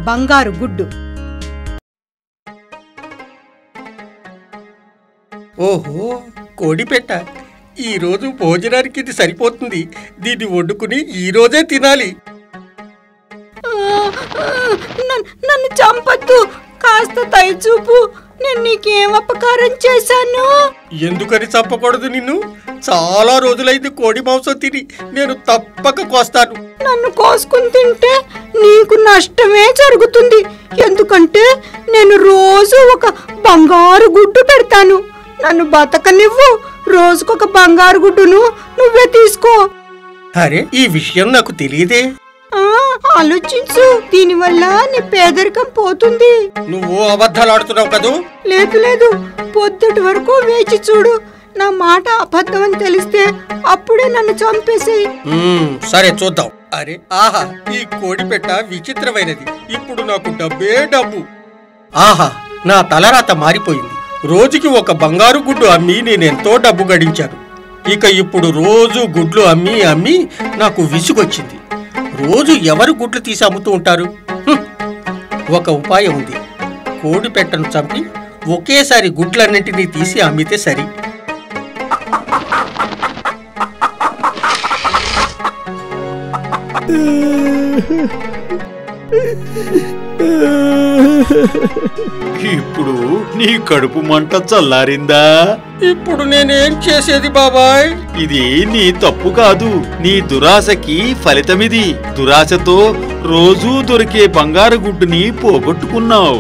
బంగారు గుడ్డు. ఓహో, కోడిపెట్ట. ఈరోజు భోజనానికి ఇది సరిపోతుంది. దీన్ని వండుకుని ఈరోజే తినాలి. నన్ను చంపద్దు, కాస్త దయచూపు. నేను నీకేం అపకారం చేశాను? ఎందుకని చంపకూడదు నిన్ను? చాలా రోజులైంది కోడి మాంసం తిని. నేను తప్పక కోస్తాను. నన్ను కోసుకుని తింటే నీకు నష్టమే జరుగుతుంది. ఎందుకంటే నేను రోజు ఒక బంగారు గుడ్డు పెడతాను. నన్ను బతకనివ్వు. రోజుకొక బంగారు గుడ్డును నువ్వే తీసుకో. అరే, ఈ విషయం నాకు తెలియదే. ఆలోచించు, దీనివల్ల నీ పేదరికం పోతుంది. నువ్వు అబద్ధాలాడుతున్నావు కదూ? లేదు, పొద్దుటి వరకు వేచి చూడు. నా మాట అబద్ధం అని తెలిస్తే అప్పుడే నన్ను చంపేసేయి. సరే, చూద్దాం. అరే ఆహా, ఈ కోడిపెట్ట విచిత్రమైనది. ఇప్పుడు నాకు డబ్బే డబ్బు. ఆహా, నా తలరాత మారిపోయింది. రోజుకి ఒక బంగారు గుడ్డు అమ్మి నేనెంతో డబ్బు గడించాను. ఇక ఇప్పుడు రోజు గుడ్లు అమ్మి అమ్మి నాకు విసుగొచ్చింది. రోజు ఎవరు గుడ్లు తీసి అమ్ముతూ ఉంటారు? ఒక ఉపాయం ఉంది. కోడి పెట్టను చంపి ఒకేసారి గుడ్లన్నింటినీ తీసి అమ్మితే సరి. ఇప్పుడు నీ కడుపు మంట చల్లారిందా? ఇప్పుడు నేనేం చేసేది బాబాయ్? ఇది నీ తప్పు కాదు, నీ దురాశకి ఫలితమిది. దురాశతో రోజూ దొరికే బంగారు గుడ్డుని పోగొట్టుకున్నావు.